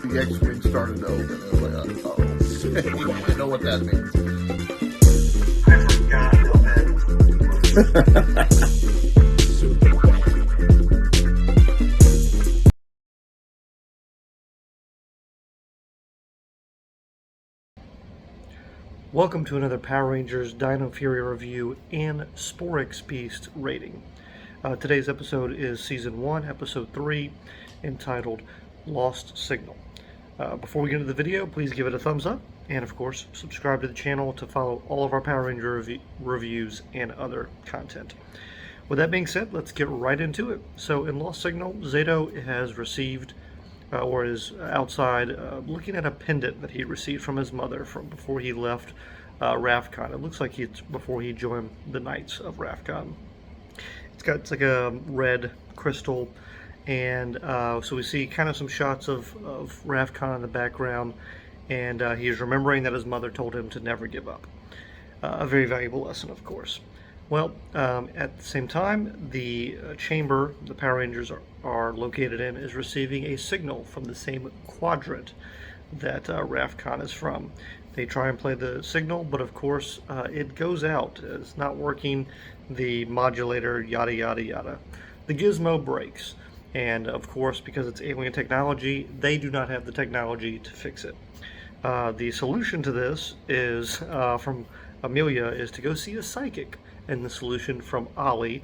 the X-Wing started to open. I was like, oh, I know what that means. I forgot how that. Welcome to another Power Rangers Dino Fury review and Sporix Beast rating. Today's episode is Season 1, Episode 3, entitled Lost Signal. Before we get into the video, please give it a thumbs up, and of course, subscribe to the channel to follow all of our Power Ranger reviews and other content. With that being said, let's get right into it. So in Lost Signal, Zayto has received or is outside looking at a pendant that he received from his mother from before he left Rafcon. It looks like it's before he joined the Knights of Rafcon. It's like a red crystal, and so we see kind of some shots of Rafcon in the background, and he's remembering that his mother told him to never give up. A very valuable lesson, of course. Well, at the same time, the chamber the Power Rangers are located in is receiving a signal from the same quadrant that Rafcon is from. They try and play the signal, but of course it goes out. It's not working. The modulator, yada yada yada. The gizmo breaks, and of course, because it's alien technology, they do not have the technology to fix it. The solution to this is from Amelia is to go see a psychic, and the solution from Ollie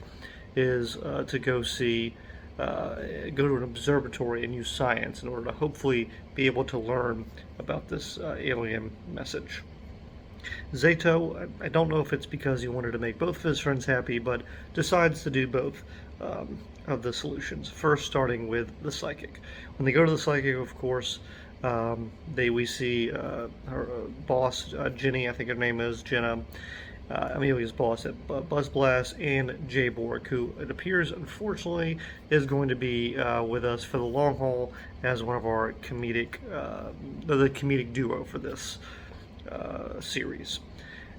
is to go to an observatory and use science in order to hopefully be able to learn about this alien message. Zayto, I don't know if it's because he wanted to make both of his friends happy, but decides to do both of the solutions. First, starting with the psychic. When they go to the psychic, of course, we see her boss, Jenny, I think her name is, Jenna, Amelia's boss at Buzz Blast, and Jay Borg, who it appears, unfortunately, is going to be with us for the long haul as one of our comedic, the comedic duo for this series.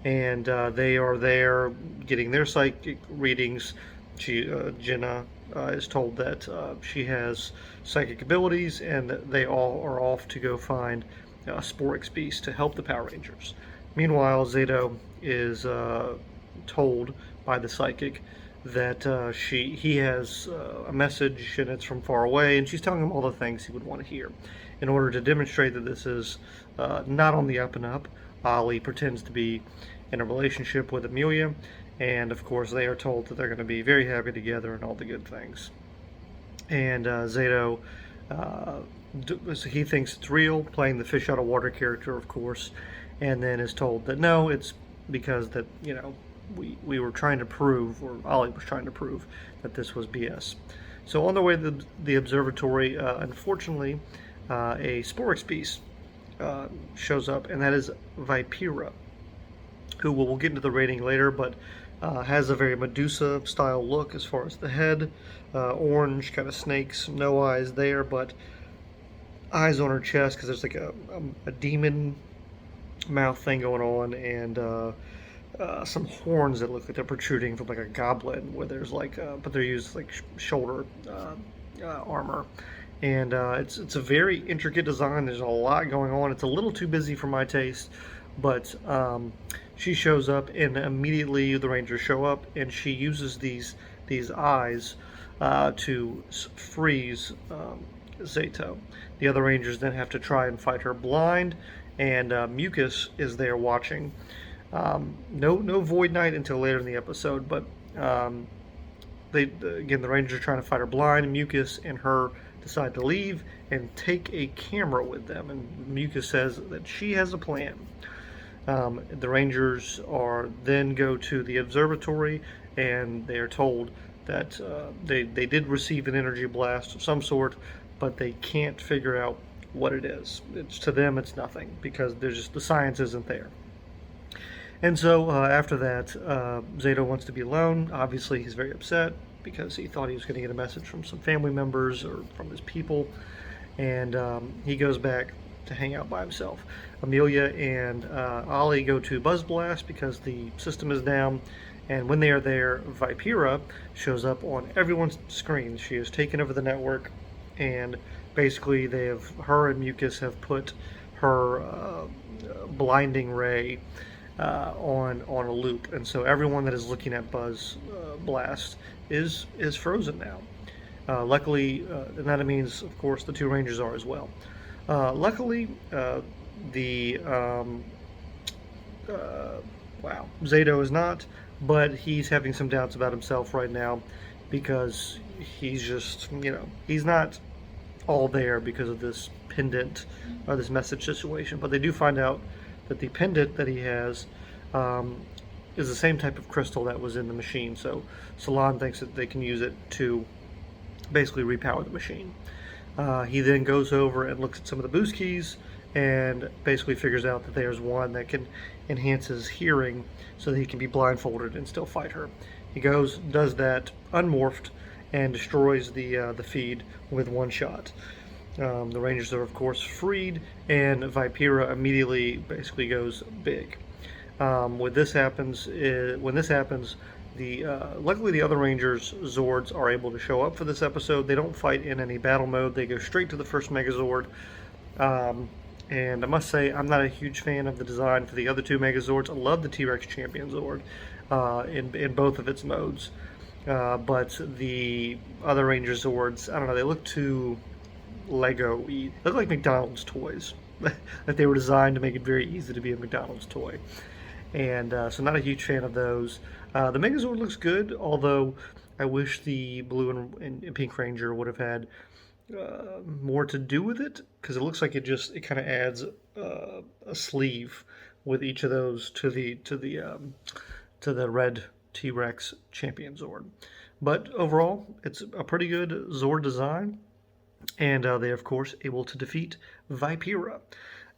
And they are there getting their psychic readings. Jenna is told that she has psychic abilities, and that they all are off to go find Sporix Beast to help the Power Rangers. Meanwhile, Zayto is told by the psychic that he has a message, and it's from far away, and she's telling him all the things he would want to hear. In order to demonstrate that this is not on the up and up, Ollie pretends to be in a relationship with Amelia, and of course they are told that they're going to be very happy together and all the good things. And Zayto, he thinks it's real, playing the fish out of water character, of course, and then is told that no, it's because that, you know, we were trying to prove, or Ollie was trying to prove, that this was BS. So on the way to the observatory, unfortunately, a Sporix Beast shows up, and that is Vipera, who we'll get into the rating later, but has a very Medusa-style look as far as the head, orange, kind of snakes, no eyes there, but eyes on her chest, because there's like a demon mouth thing going on, and some horns that look like they're protruding from like a goblin, where there's like but they're used like shoulder armor, and it's a very intricate design. There's a lot going on. It's a little too busy for my taste, but she shows up, and immediately the Rangers show up, and she uses these eyes to freeze Zayto. The other Rangers then have to try and fight her blind, and Mucus is there watching. No Void Knight until later in the episode, but the Rangers are trying to fight her blind. Mucus and her decide to leave and take a camera with them, and Mucus says that she has a plan. The Rangers then go to the observatory, and they are told that they did receive an energy blast of some sort, but they can't figure out what it is. To them, it's nothing, because the science isn't there. And so after that, Zayto wants to be alone. Obviously, he's very upset because he thought he was going to get a message from some family members or from his people, and he goes back to hang out by himself. Amelia and Ollie go to Buzz Blast because the system is down, and when they are there, Vipera shows up on everyone's screen. She has taken over the network, and basically her and Mucus have put her blinding ray on a loop, and so everyone that is looking at Buzz Blast is frozen now. Luckily, and that means, of course, the two Rangers are as well. Luckily, the wow, Zayto is not, but he's having some doubts about himself right now because he's just, he's not all there because of this pendant or this message situation. But they do find out that the pendant that he has is the same type of crystal that was in the machine. So Salon thinks that they can use it to basically repower the machine. He then goes over and looks at some of the boost keys and basically figures out that there's one that can enhance his hearing so that he can be blindfolded and still fight her. He goes, does that, unmorphed, and destroys the feed with one shot. The Rangers are, of course, freed, and Vipera immediately basically goes big. When this happens, luckily the other Rangers Zords are able to show up for this episode. They don't fight in any battle mode. They go straight to the first Megazord. And I must say, I'm not a huge fan of the design for the other two Megazords. I love the T-Rex Champion Zord in both of its modes. But the other Ranger Zords, I don't know, they look too Lego-y. They look like McDonald's toys. Like they were designed to make it very easy to be a McDonald's toy. And so not a huge fan of those. The Megazord looks good, although I wish the blue and pink Ranger would have had more to do with it, because it looks like it kind of adds a sleeve with each of those to the red T-Rex Champion Zord. But overall, it's a pretty good Zord design, and they of course able to defeat Vipera.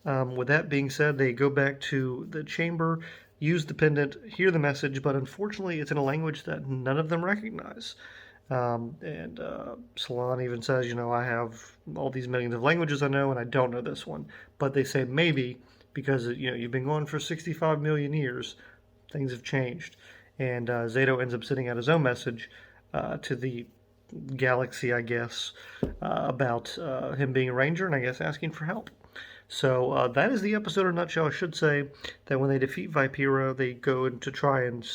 With that being said, they go back to the chamber, use the pendant, hear the message, but unfortunately it's in a language that none of them recognize. And Salon even says, I have all these millions of languages I know, and I don't know this one. But they say maybe because, you've been gone for 65 million years, things have changed. And Zayto ends up sending out his own message to the galaxy, I guess, about him being a ranger, and I guess asking for help. So that is the episode in a nutshell. I should say that when they defeat Vipera, they go to try and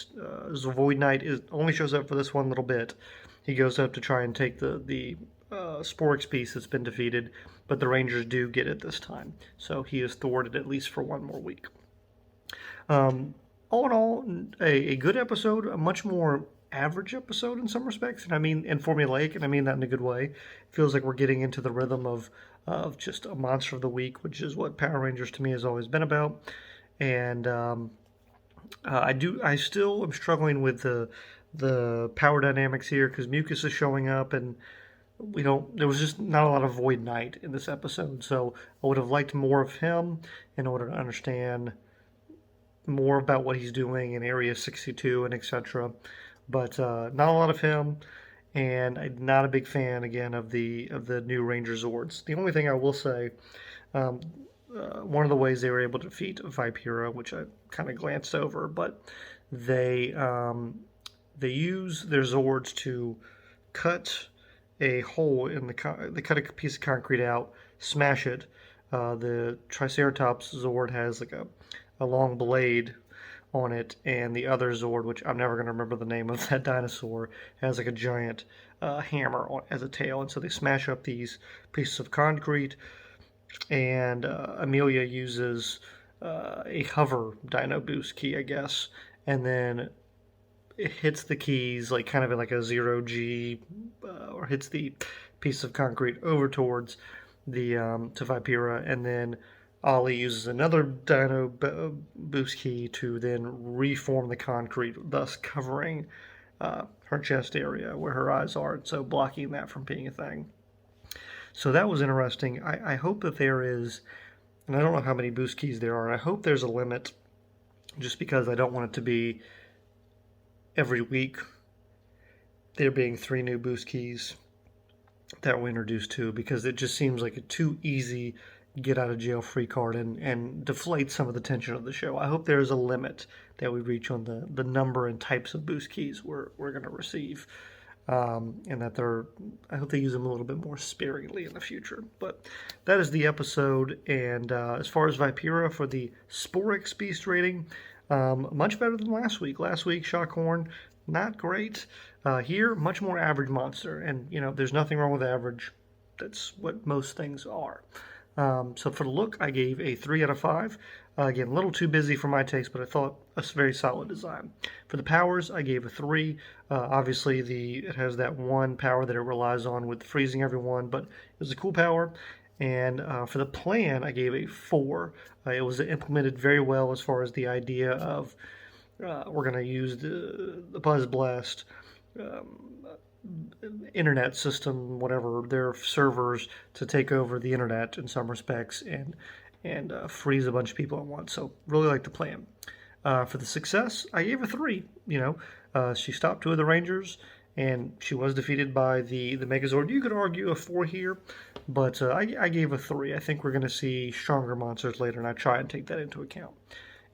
Void Knight only shows up for this one little bit. He goes up to try and take the Sporix piece that's been defeated, but the Rangers do get it this time. So he is thwarted at least for one more week. All in all, a good episode, a much more average episode in some respects, and I mean, and formulaic, and I mean that in a good way. It feels like we're getting into the rhythm of just a monster of the week, which is what Power Rangers to me has always been about. And I still am struggling with the power dynamics here, because Mucus is showing up, and there was just not a lot of Void Knight in this episode, so I would have liked more of him in order to understand more about what he's doing in Area 62 and etc. But not a lot of him, and I'm not a big fan again of the new Ranger Zords. The only thing I will say, one of the ways they were able to defeat Vipera, which I kind of glanced over, but they use their Zords to cut a hole in they cut a piece of concrete out, smash it. The Triceratops Zord has like a long blade on it, and the other Zord, which I'm never going to remember the name of that dinosaur, has like a giant hammer as a tail, and so they smash up these pieces of concrete, and Amelia uses a hover Dino boost key, I guess, and then it hits the keys like kind of in like a 0G, or hits the piece of concrete over towards the to Vipera, and then Ollie uses another Dino boost key to then reform the concrete, thus covering her chest area where her eyes are, so blocking that from being a thing. So that was interesting. I hope that there is, and I don't know how many boost keys there are, I hope there's a limit, just because I don't want it to be every week there being 3 new boost keys that we're introduced to, because it just seems like a too easy get out of jail free card and deflate some of the tension of the show. I hope there's a limit that we reach on the number and types of boost keys we're going to receive. and that I hope they use them a little bit more sparingly in the future. But that is the episode. And as far as Vipera for the Sporix Beast rating, much better than last week. Last week, Shockhorn, not great. Here, much more average monster. And, there's nothing wrong with average. That's what most things are. So for the look, I gave a 3 out of 5. Again, a little too busy for my taste, but I thought a very solid design. For the powers, I gave a 3. Obviously, it has that one power that it relies on with freezing everyone, but it was a cool power. And for the plan, I gave a 4. It was implemented very well as far as the idea of we're going to use the Buzz Blast internet system, whatever, their servers to take over the internet in some respects and freeze a bunch of people at once. So really like the plan. For the success, I gave her 3. She stopped 2 of the Rangers, and she was defeated by the Megazord. You could argue a 4 here, but I gave a 3. I think we're going to see stronger monsters later, and I try and take that into account.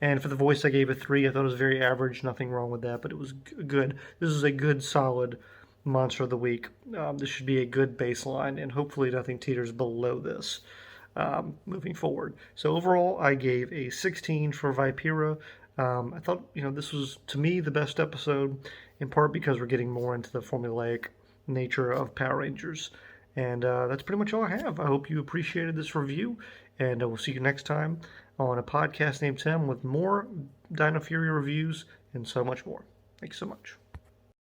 And for the voice, I gave a 3. I thought it was very average, nothing wrong with that, but it was good. This is a good, solid Monster of the Week. This should be a good baseline, and hopefully nothing teeters below this moving forward. So overall, I gave a 16 for Vipera. I thought, this was, to me, the best episode, in part because we're getting more into the formulaic nature of Power Rangers. And that's pretty much all I have. I hope you appreciated this review, and we'll see you next time on a podcast named Tim with more Dino Fury reviews and so much more. Thanks so much.